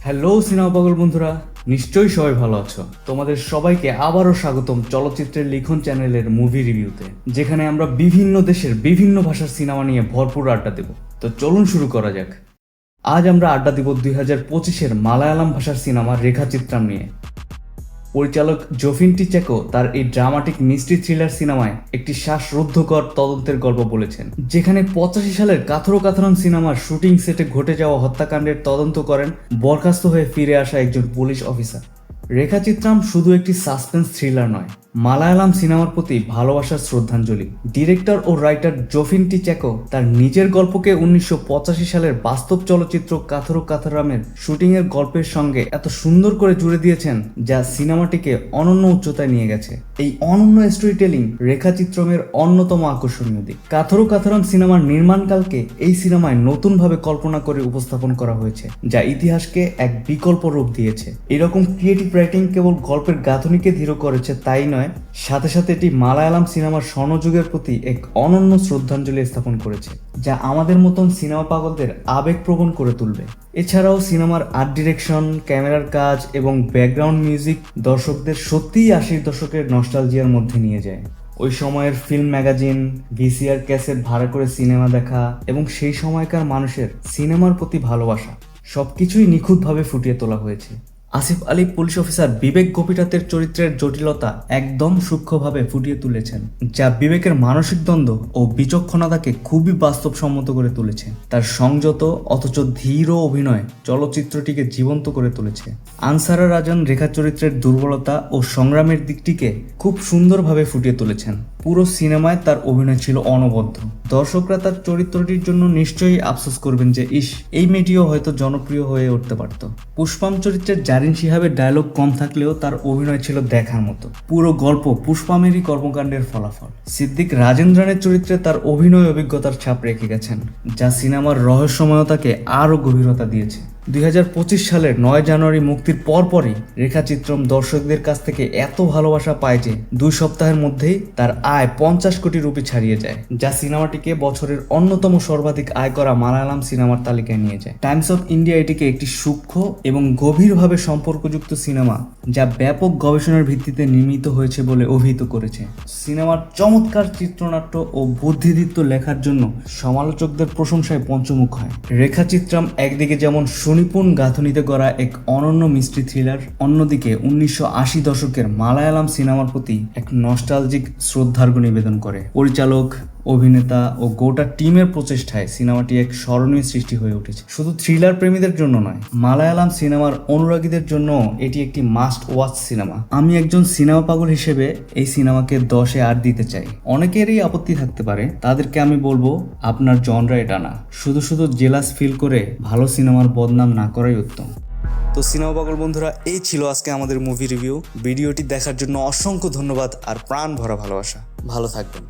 Hello cinema পাগল বন্ধুরা, নিশ্চয়ই সবাই ভালো আছো। তোমাদের সবাইকে আবারও স্বাগতম চলচ্চিত্রের লিখন চ্যানেলের মুভি রিভিউতে, যেখানে আমরা বিভিন্ন দেশের বিভিন্ন ভাষার সিনেমা নিয়ে ভরপুর আড্ডা দেব। তো চলুন শুরু করা যাক। আজ আমরা আড্ডা দেব 2025-এর মালায়ালাম ভাষার সিনেমা রেখাচিত্রাম নিয়ে। পরিচালক জোফিন টিচেকো তার এই ড্রামাটিক মিস্ট্রি থ্রিলার সিনেমায় একটি শ্বাসরুদ্ধকর তদন্তের গল্প বলেছেন, যেখানে 85 সালের কাথরো কাথরম সিনেমার শুটিং সেটে ঘটে যাওয়া হত্যাকাণ্ডের তদন্ত করেন বরখাস্ত হয়ে ফিরে আসা একজন পুলিশ অফিসার। রেখাচিত্রাম শুধু একটি সাসপেন্স থ্রিলার নয়, মালায়ালাম সিনেমার প্রতি ভালোবাসার শ্রদ্ধাঞ্জলি। ডিরেক্টর ও রাইটার জোফিন টিচেকো তার নিজের গল্পকে 1985 সালের বাস্তব চলচ্চিত্র কাথরো কাথরামের শুটিংয়ের গল্পের সঙ্গে এত সুন্দর করে জুড়ে দিয়েছেন, যা সিনেমাটিকে অনন্য উচ্চতায় নিয়ে গেছে। এই অনন্য স্টোরি টেলিং রেখাচিত্রমের অন্যতম আকর্ষণীয় দিক। কাথরো কাথরাম সিনেমার নির্মাণকালকে এই সিনেমায় নতুনভাবে কল্পনা করে উপস্থাপন করা হয়েছে, যা ইতিহাসকে এক বিকল্প রূপ দিয়েছে। এরকম ক্রিয়েটিভ রাইটিং কেবল গল্পের গাঁথনিকে দৃঢ় করেছে তাই নয়, সাথে সাথে এটি মালায়ালাম সিনেমার স্বর্ণযুগের প্রতি এক অনন্য শ্রদ্ধাঞ্জলি স্থাপন করেছে, যা আমাদের মতন সিনেমা পাগলদের আবেগপ্রবণ করে তুলবে। এছাড়াও সিনেমার আর্ট ডিরেকশন, ক্যামেরার কাজ এবং ব্যাকগ্রাউন্ড মিউজিক দর্শকদের সত্যিই 80 দশকের নস্টালজিয়ার মধ্যে নিয়ে যায়। ওই সময়ের ফিল্ম ম্যাগাজিন, ভিসিআর ক্যাসেট ভাড়া করে সিনেমা দেখা এবং সেই সময়কার মানুষের সিনেমার প্রতি ভালোবাসা সবকিছুই নিখুঁতভাবে ফুটিয়ে তোলা হয়েছে। আসিফ আলী পুলিশ অফিসার বিবেক গোপীনাথের চরিত্রের জটিলতা একদম সূক্ষ্মভাবে ফুটিয়ে তুলেছেন, যা বিবেকের মানসিক দ্বন্দ্ব ও বিচক্ষণতাকে খুবই বাস্তবসম্মত করে তুলেছে। তার সংযত অথচ ধীর অভিনয় চলচ্চিত্রটিকে জীবন্ত করে তুলেছে। আনসারা রাজন রেখা চরিত্রের দুর্বলতা ও সংগ্রামের দিকটিকে খুব সুন্দরভাবে ফুটিয়ে তুলেছেন। পুরো সিনেমায় তার অভিনয় ছিল অনবদ্য। দর্শকরা তার চরিত্রটির জন্য নিশ্চয়ই আফসোস করবেন যে এই মেয়েটিও হয়তো জনপ্রিয় হয়ে উঠতে পারত। পুষ্পাম চরিত্রের জারিন শিহাবের ডায়লগ কম থাকলেও তার অভিনয় ছিল দেখার মতো। পুরো গল্প পুষ্পামেরই কর্মকাণ্ডের ফলাফল। সিদ্দিক রাজেন্দ্রনের চরিত্রে তার অভিনয় অভিজ্ঞতার ছাপ রেখে গেছেন, যা সিনেমার রহস্যময়তাকে আরও গভীরতা দিয়েছে। 2025 সালের 9 জানুয়ারি মুক্তির পরপরই রেখাচিত্রম দর্শকদের কাছ থেকে এত ভালোবাসা পায় যে 2 সপ্তাহের মধ্যেই তার আয় 50 কোটি রুপি ছাড়িয়ে যায়, যা সিনেমাটিকে বছরের অন্যতম সর্বাধিক আয় করা মালায়ালাম সিনেমার তালিকায় নিয়ে যায়। টাইমস অফ ইন্ডিয়া এটিকে একটি সূক্ষ্ম এবং গভীরভাবে সম্পর্কযুক্ত সিনেমা, যা ব্যাপক গবেষণার ভিত্তিতে নির্মিত হয়েছে বলে অভিহিত করেছে। সিনেমার চমৎকার চিত্রনাট্য ও বুদ্ধিদীপ্ত লেখার জন্য সমালোচকদের প্রশংসায় পঞ্চমুখ হয়। রেখাচিত্রম একদিকে যেমন সুনিপুণ গাঁথনিতে গড়া এক অনন্য মিস্ট্রি থ্রিলার, অন্যদিকে 1980 দশকের মালায়ালাম সিনেমার প্রতি এক নস্টালজিক শ্রদ্ধার্ঘ নিবেদন করে। পরিচালক, অভিনেতা ও গোটা টিমের প্রচেষ্টায় সিনেমাটি এক স্মরণীয় সৃষ্টি হয়ে উঠেছে। শুধু থ্রিলার প্রেমীদের জন্য নয়, মালায়ালাম সিনেমার অনুরাগীদের জন্য এটি একটি মাস্ট ওয়াচ সিনেমা। আমি একজন সিনেমা পাগল হিসেবে এই সিনেমাকে 10-এ 8 দিতে চাই। অনেকেরই আপত্তি থাকতে পারে, তাদেরকে আমি বলবো আপনার জনরা এটা না। শুধু জেলাস ফিল করে ভালো সিনেমার বদনাম না করাই উত্তম। তো সিনেমা পাগল বন্ধুরা, এই ছিল আজকে আমাদের মুভি রিভিউ। ভিডিওটি দেখার জন্য অসংখ্য ধন্যবাদ আর প্রাণ ভরা ভালোবাসা। ভালো থাকবেন।